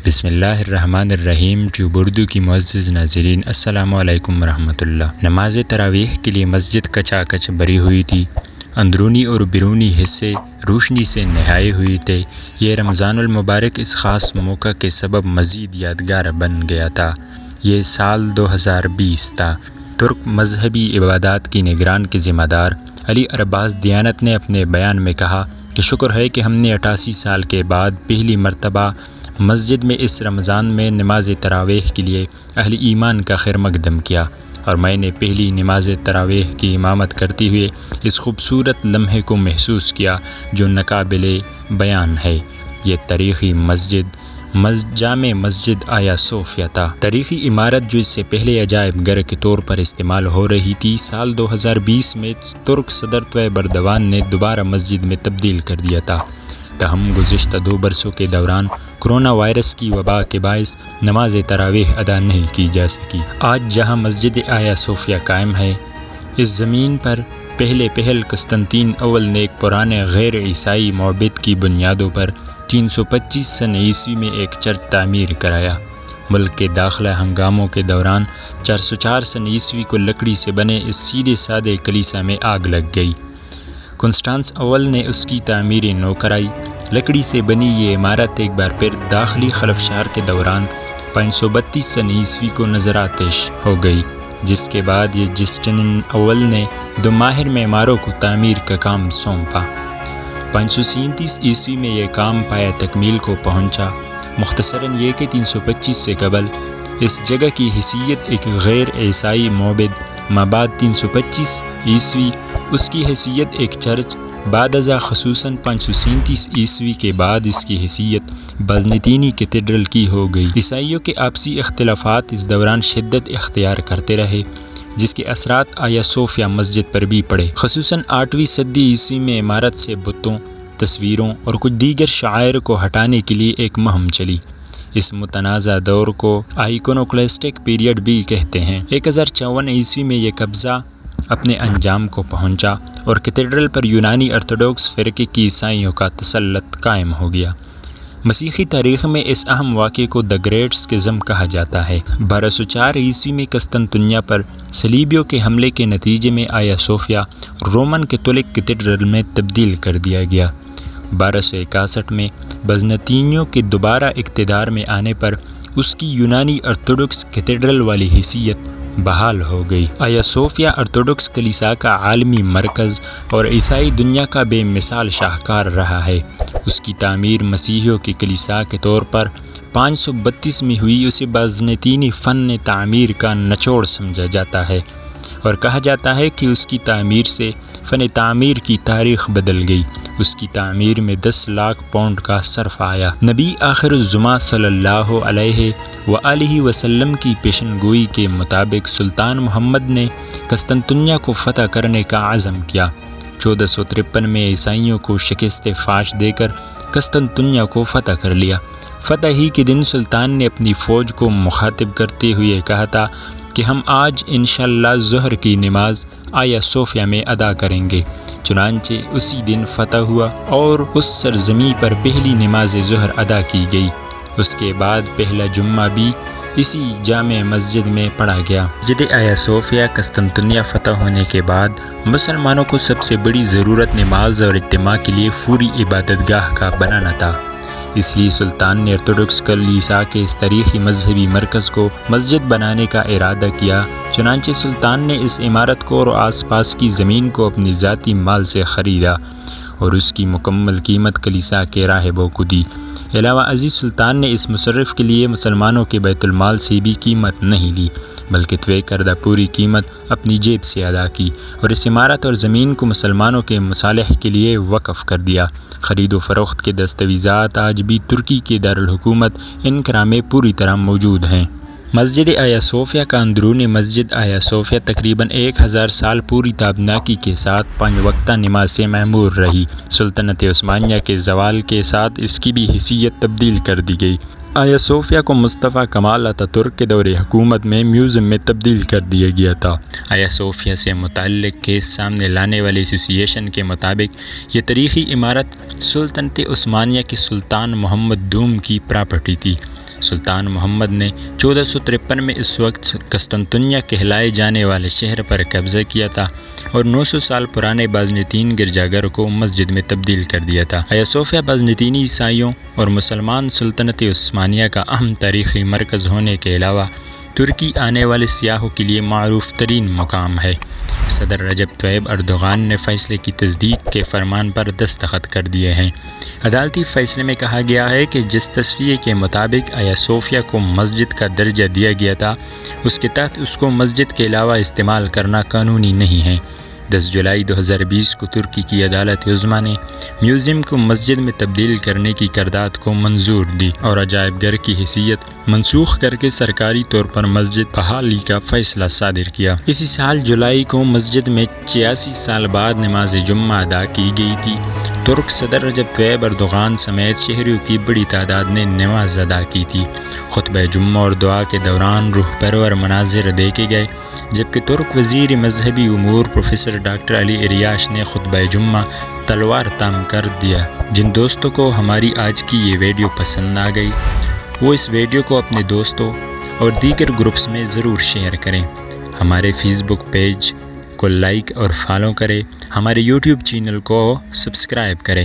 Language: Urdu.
بسم اللہ الرحمن الرحیم۔ ٹیوب اردو کی معزز ناظرین، السلام علیکم ورحمۃ اللہ۔ نماز تراویح کے لیے مسجد کچا کچ بھری ہوئی تھی۔ اندرونی اور بیرونی حصے روشنی سے نہائے ہوئے تھے۔ یہ رمضان المبارک اس خاص موقع کے سبب مزید یادگار بن گیا تھا۔ یہ سال 2020 تھا۔ ترک مذہبی عبادات کی نگران کے ذمہ دار علی ارباز دیانت نے اپنے بیان میں کہا کہ شکر ہے کہ ہم نے 88 سال کے بعد پہلی مرتبہ مسجد میں اس رمضان میں نماز تراویح کے لیے اہل ایمان کا خیر مقدم کیا، اور میں نے پہلی نماز تراویح کی امامت کرتے ہوئے اس خوبصورت لمحے کو محسوس کیا جو ناقابل بیان ہے۔ یہ تاریخی جامع مسجد آیا صوفیہ تھا۔ تاریخی عمارت جو اس سے پہلے عجائب گھر کے طور پر استعمال ہو رہی تھی، سال 2020 میں ترک صدر طیب اردوان نے دوبارہ مسجد میں تبدیل کر دیا تھا۔ تاہم گزشتہ 2 برسوں کے دوران کرونا وائرس کی وبا کے باعث نماز تراویح ادا نہیں کی جا سکی۔ آج جہاں مسجد آیا صوفیہ قائم ہے، اس زمین پر پہل قسطنطین اول نے ایک پرانے غیر عیسائی معبد کی بنیادوں پر 325 سن عیسوی میں ایک چرچ تعمیر کرایا۔ ملک کے داخلہ ہنگاموں کے دوران 404 سن عیسوی کو لکڑی سے بنے اس سیدھے سادے کلیسا میں آگ لگ گئی۔ کنسٹانس اول نے اس کی تعمیر نو کرائی۔ لکڑی سے بنی یہ عمارت ایک بار پھر داخلی خلفشار کے دوران 532 سن عیسوی کو نظر آتش ہو گئی، جس کے بعد یہ جسٹین اول نے 2 ماہر معماروں کو تعمیر کا کام سونپا۔ 537 عیسوی میں یہ کام پایا تکمیل کو پہنچا۔ مختصراً یہ کہ 325 سے قبل اس جگہ کی حیثیت ایک غیر عیسائی معبد، مابعد 325 عیسوی اس کی حیثیت ایک چرچ، بعد ازاں خصوصاً 537 عیسوی کے بعد اس کی حیثیت بازنطینی کیتھیڈرل کی ہو گئی۔ عیسائیوں کے آپسی اختلافات اس دوران شدت اختیار کرتے رہے، جس کے اثرات آیا صوفیہ مسجد پر بھی پڑے۔ خصوصاً 8ویں صدی عیسوی میں عمارت سے بتوں، تصویروں اور کچھ دیگر شعائر کو ہٹانے کے لیے ایک مہم چلی۔ اس متنازع دور کو آئیکونوکلاسٹک پیریڈ بھی کہتے ہیں۔ 1054 عیسوی میں یہ قبضہ اپنے انجام کو پہنچا اور کیتھیڈرل پر یونانی ارتھوڈوکس فرقے کی عیسائیوں کا تسلط قائم ہو گیا۔ مسیحی تاریخ میں اس اہم واقعے کو دی گریٹ سکزم کہا جاتا ہے۔ 1204 عیسوی میں قسطنطنیہ پر صلیبیوں کے حملے کے نتیجے میں آیا صوفیہ رومن کیتھولک کیتھیڈرل میں تبدیل کر دیا گیا۔ 1261 میں بازنطینیوں کے دوبارہ اقتدار میں آنے پر اس کی یونانی ارتھوڈوکس کیتھیڈرل والی حیثیت بحال ہو گئی۔ آیا صوفیہ ارتھوڈوکس کلیسا کا عالمی مرکز اور عیسائی دنیا کا بے مثال شاہکار رہا ہے۔ اس کی تعمیر مسیحیوں کی کلیسا کے طور پر 532 میں ہوئی۔ اسے بازنطینی فن تعمیر کا نچوڑ سمجھا جاتا ہے اور کہا جاتا ہے کہ اس کی تعمیر سے فن تعمیر کی تاریخ بدل گئی۔ اس کی تعمیر میں 10 لاکھ پاؤنڈ کا صرف آیا۔ نبی آخر الزماں صلی اللہ علیہ وآلہ وسلم کی پیشن گوئی کے مطابق سلطان محمد نے قسطنطنیہ کو فتح کرنے کا عزم کیا۔ 1453 میں عیسائیوں کو شکست فاش دے کر قسطنطنیہ کو فتح کر لیا۔ فتح ہی کے دن سلطان نے اپنی فوج کو مخاطب کرتے ہوئے کہا تھا کہ ہم آج انشاءاللہ ظہر کی نماز آیا صوفیہ میں ادا کریں گے۔ چنانچہ اسی دن فتح ہوا اور اس سرزمین پر پہلی نماز ظہر ادا کی گئی۔ اس کے بعد پہلا جمعہ بھی اسی جامع مسجد میں پڑھا گیا۔ مسجد آیا صوفیہ قسطنطنیہ فتح ہونے کے بعد مسلمانوں کو سب سے بڑی ضرورت نماز اور اجتماع کے لیے پوری عبادت گاہ کا بنانا تھا۔ اس لیے سلطان نے ارتھوڈوکس کلیسا کے اس تاریخی مذہبی مرکز کو مسجد بنانے کا ارادہ کیا۔ چنانچہ سلطان نے اس عمارت کو اور آس پاس کی زمین کو اپنی ذاتی مال سے خریدا اور اس کی مکمل قیمت کلیسا کے راہبوں کو دی۔ علاوہ ازیں سلطان نے اس مصرف کے لیے مسلمانوں کے بیت المال سے بھی قیمت نہیں لی، بلکہ طے کردہ پوری قیمت اپنی جیب سے ادا کی اور اس عمارت اور زمین کو مسلمانوں کے مصالح کے لیے وقف کر دیا۔ خرید و فروخت کے دستاویزات آج بھی ترکی کے دارالحکومت انقرہ میں پوری طرح موجود ہیں۔ مسجد آیا صوفیہ کا اندرون مسجد آیا صوفیہ تقریباً 1000 سال پوری تابناکی کے ساتھ 5 وقتہ نماز سے معمور رہی۔ سلطنت عثمانیہ کے زوال کے ساتھ اس کی بھی حیثیت تبدیل کر دی گئی۔ آیا صوفیہ کو مصطفیٰ کمال اتا ترک کے دور حکومت میں میوزیم میں تبدیل کر دیا گیا تھا۔ آیا صوفیہ سے متعلق کیس سامنے لانے والے ایسوسی ایشن کے مطابق یہ تاریخی عمارت سلطنت عثمانیہ کے سلطان محمد دوم کی پراپرٹی تھی۔ سلطان محمد نے 1453 میں اس وقت قسطنطنیہ کہلائے جانے والے شہر پر قبضہ کیا تھا اور 900 سال پرانے بازنطین گرجا گھر کو مسجد میں تبدیل کر دیا تھا۔ آیا صوفیہ بازنطینی عیسائیوں اور مسلمان سلطنت عثمانیہ کا اہم تاریخی مرکز ہونے کے علاوہ ترکی آنے والے سیاحوں کے لیے معروف ترین مقام ہے۔ صدر رجب طیب اردوغان نے فیصلے کی تصدیق کے فرمان پر دستخط کر دیے ہیں۔ عدالتی فیصلے میں کہا گیا ہے کہ جس تصفیے کے مطابق آیا صوفیہ کو مسجد کا درجہ دیا گیا تھا، اس کے تحت اس کو مسجد کے علاوہ استعمال کرنا قانونی نہیں ہے۔ 10 جولائی 2020 کو ترکی کی عدالت عظمیٰ نے میوزیم کو مسجد میں تبدیل کرنے کی قرارداد کو منظور دی اور عجائب گھر کی حیثیت منسوخ کر کے سرکاری طور پر مسجد بحالی کا فیصلہ صادر کیا۔ اسی سال جولائی کو مسجد میں 86 سال بعد نماز جمعہ ادا کی گئی تھی۔ ترک صدر رجب طیب اردوغان سمیت شہریوں کی بڑی تعداد نے نماز ادا کی تھی۔ خطبہ جمعہ اور دعا کے دوران روح پرور مناظر دیکھے گئے، جبکہ ترک وزیر مذہبی امور پروفیسر ڈاکٹر علی اریاش نے خطبہ جمعہ تلوار تام کر دیا۔ جن دوستوں کو ہماری آج کی یہ ویڈیو پسند آ گئی وہ اس ویڈیو کو اپنے دوستوں اور دیگر گروپس میں ضرور شیئر کریں۔ ہمارے فیس بک پیج کو لائک اور فالو کریں، ہمارے یوٹیوب چینل کو سبسکرائب کریں۔